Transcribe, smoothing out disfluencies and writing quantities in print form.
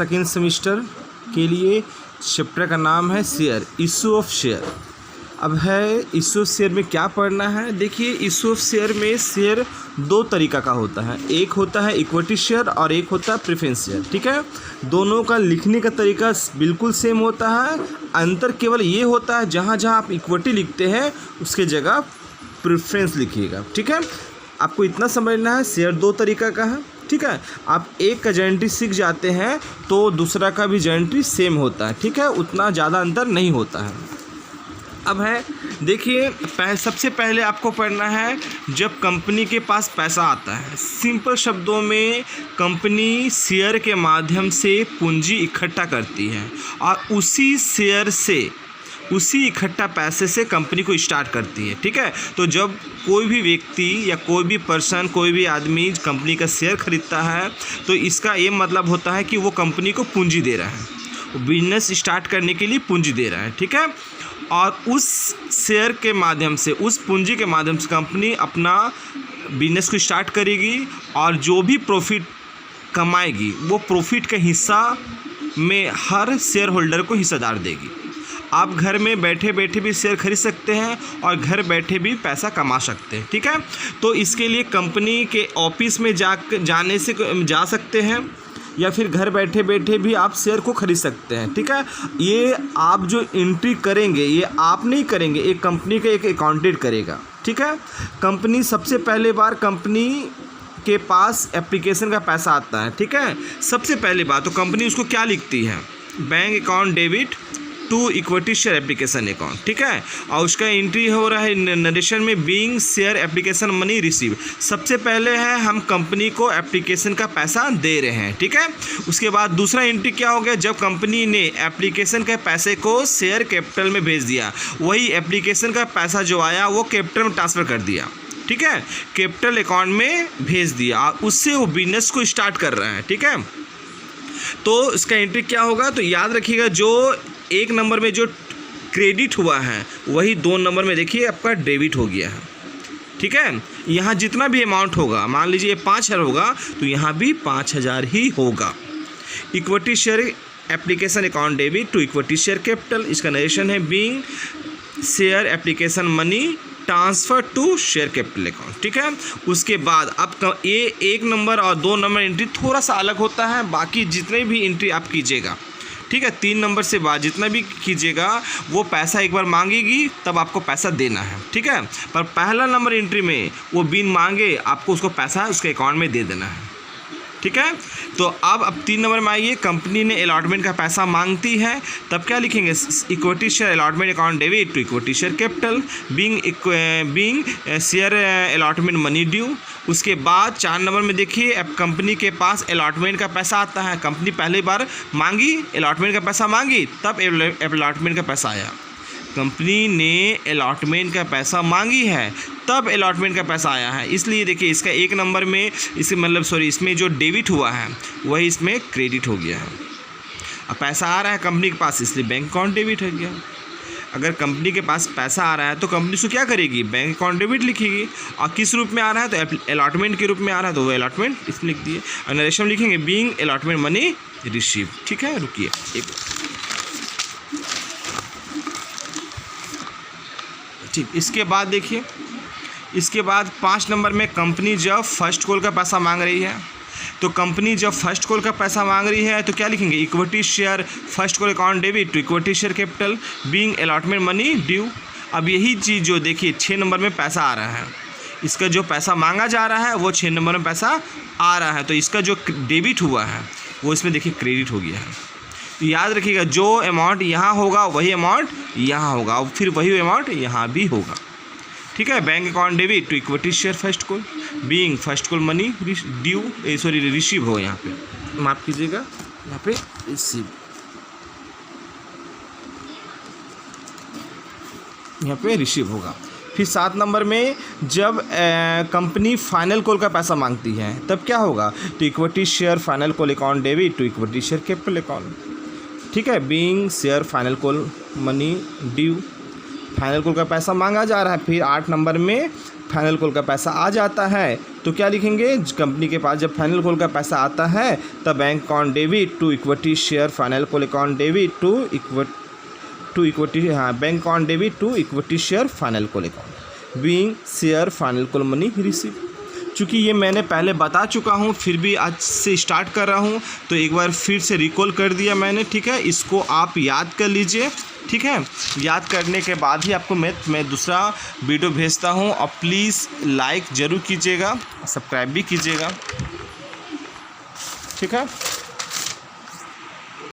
Second semester के लिए। Chapter का नाम है शेयर, इशू ऑफ शेयर। अब है इशू ऑफ शेयर में क्या पढ़ना है। देखिए इशू ऑफ शेयर में शेयर दो तरीका का होता है, एक होता है इक्विटी शेयर और एक होता है प्रेफरेंस शेयर। ठीक है, दोनों का लिखने का तरीका बिल्कुल सेम होता है, अंतर केवल ये होता है जहाँ जहाँ आप इक्विटी लिखते हैं उसके जगह प्रेफरेंस लिखिएगा। ठीक है, आपको इतना समझना है शेयर दो तरीका का है। ठीक है, आप एक का जेनेट्री सीख जाते हैं तो दूसरा का भी जेनेट्री सेम होता है। ठीक है, उतना ज़्यादा अंतर नहीं होता है। अब है देखिए सबसे पहले आपको पढ़ना है जब कंपनी के पास पैसा आता है। सिंपल शब्दों में कंपनी शेयर के माध्यम से पूंजी इकट्ठा करती है और उसी शेयर से उसी इकट्ठा पैसे से कंपनी को स्टार्ट करती है। ठीक है, तो जब कोई भी व्यक्ति या कोई भी पर्सन, कोई भी आदमी कंपनी का शेयर खरीदता है तो इसका ये मतलब होता है कि वो कंपनी को पूंजी दे रहा है, वो बिजनेस स्टार्ट करने के लिए पूंजी दे रहा है। ठीक है, और उस शेयर के माध्यम से, उस पूंजी के माध्यम से कंपनी अपना बिजनेस को स्टार्ट करेगी और जो भी प्रॉफिट कमाएगी वो प्रॉफिट के हिस्सा में हर शेयर होल्डर को हिस्सेदार देगी। आप घर में बैठे बैठे भी शेयर खरीद सकते हैं और घर बैठे भी पैसा कमा सकते हैं। ठीक है, तो इसके लिए कंपनी के ऑफिस में जाने से जा सकते हैं या फिर घर बैठे बैठे भी आप शेयर को खरीद सकते हैं। ठीक है, ये आप जो एंट्री करेंगे ये आप नहीं करेंगे, एक कंपनी का एक अकाउंटेंट करेगा। ठीक है, कंपनी सबसे पहले बार कंपनी के पास एप्लीकेशन का पैसा आता है। ठीक है, सबसे पहली बात तो कंपनी उसको क्या लिखती है, bank account debit to equity share application account. ठीक है, और उसका एंट्री हो रहा है नरेशन में being share application money receive. सबसे पहले है हम कंपनी को एप्लीकेशन का पैसा दे रहे हैं। ठीक है, उसके बाद दूसरा एंट्री क्या हो गया, जब कंपनी ने एप्लीकेशन के पैसे को शेयर कैपिटल में भेज दिया, वही एप्लीकेशन का पैसा जो आया वो कैपिटल में ट्रांसफ़र कर दिया। ठीक है, कैपिटल अकाउंट में भेज दिया, उससे वो बिजनेस को स्टार्ट कर रहा है। ठीक है, तो इसका एंट्री क्या होगा, तो याद रखिएगा जो एक नंबर में जो क्रेडिट हुआ है वही दो नंबर में देखिए आपका डेबिट हो गया है। ठीक है, यहाँ जितना भी अमाउंट होगा, मान लीजिए 5,000 होगा तो यहाँ भी 5,000 ही होगा। Equity share application account debit to equity share capital, इसका नरेशन है being share application money transfer to share capital account. ठीक है, उसके बाद अब ये एक नंबर और दो नंबर एंट्री थोड़ा सा अलग होता है, बाकी जितने भी एंट्री आप कीजिएगा, ठीक है, 3 नंबर से बाद जितना भी कीजिएगा वो पैसा एक बार मांगेगी तब आपको पैसा देना है। ठीक है, पर पहला नंबर एंट्री में वो बिन मांगे आपको उसको पैसा उसके अकाउंट में दे देना है। ठीक है, तो अब 3 नंबर में आइए, कंपनी ने अलॉटमेंट का पैसा मांगती है तब क्या लिखेंगे, equity share allotment account debit to equity share capital being share allotment money due. उसके बाद 4 नंबर में देखिए अब कंपनी के पास अलॉटमेंट का पैसा आता है, कंपनी पहली बार मांगी अलॉटमेंट का पैसा मांगी तब अलॉटमेंट का पैसा आया। कंपनी ने अलॉटमेंट का पैसा मांगी है तब अलॉटमेंट का पैसा आया है, इसलिए देखिए इसका एक नंबर में इसमें जो डेबिट हुआ है वही इसमें क्रेडिट हो गया है। अब पैसा आ रहा है कंपनी के पास इसलिए बैंक अकाउंट डेबिट हो गया। अगर कंपनी के पास पैसा आ रहा है तो कंपनी उसको क्या करेगी, बैंक अकाउंट डेबिट लिखेगी, और किस रूप में आ रहा है तो अलॉटमेंट के रूप में आ रहा है तो वो अलॉटमेंट इसमें लिख दिए, और नरेशन लिखेंगे बीइंग अलॉटमेंट मनी रिसीव। ठीक है, रुकिए ठीक, इसके बाद देखिए, इसके बाद 5 नंबर में कंपनी जब फर्स्ट कॉल का पैसा मांग रही है, तो कंपनी जब फर्स्ट कॉल का पैसा मांग रही है तो क्या लिखेंगे, equity share first call account debit to equity share capital being allotment money due. अब यही चीज़ जो देखिए 6 नंबर में पैसा आ रहा है, इसका जो पैसा मांगा जा रहा है वो 6 नंबर में पैसा आ रहा है, तो इसका जो डेबिट हुआ है वो इसमें देखिए क्रेडिट हो गया है। याद रखिएगा जो अमाउंट यहाँ होगा वही अमाउंट यहाँ होगा और फिर वही अमाउंट यहाँ भी होगा। ठीक है, bank account debit to equity share first call being first call money due receive हो, यहाँ पे माफ़ कीजिएगा, यहाँ पे रिसीव, यहाँ पे रिसीव होगा। फिर 7 नंबर में जब कंपनी फाइनल कॉल का पैसा मांगती है तब क्या होगा, तो equity share final call account debit to equity share capital account. ठीक है, being share final call money due. Final call का पैसा मांगा जा रहा है, फिर 8 नंबर में फाइनल कॉल का पैसा आ जाता है, तो क्या लिखेंगे, कंपनी के पास जब फाइनल कॉल का पैसा आता है तब bank account debit to equity share final call account debit to equity, हाँ, bank account debit to equity share final call account being share final call money receive. चूँकि ये मैंने पहले बता चुका हूँ, फिर भी आज से स्टार्ट कर रहा हूँ, तो एक बार फिर से रिकॉल कर दिया मैंने, ठीक है। इसको आप याद कर लीजिए, ठीक है। याद करने के बाद ही आपको मैं दूसरा वीडियो भेजता हूँ, और प्लीज़ लाइक ज़रूर कीजिएगा, सब्सक्राइब भी कीजिएगा, ठीक है।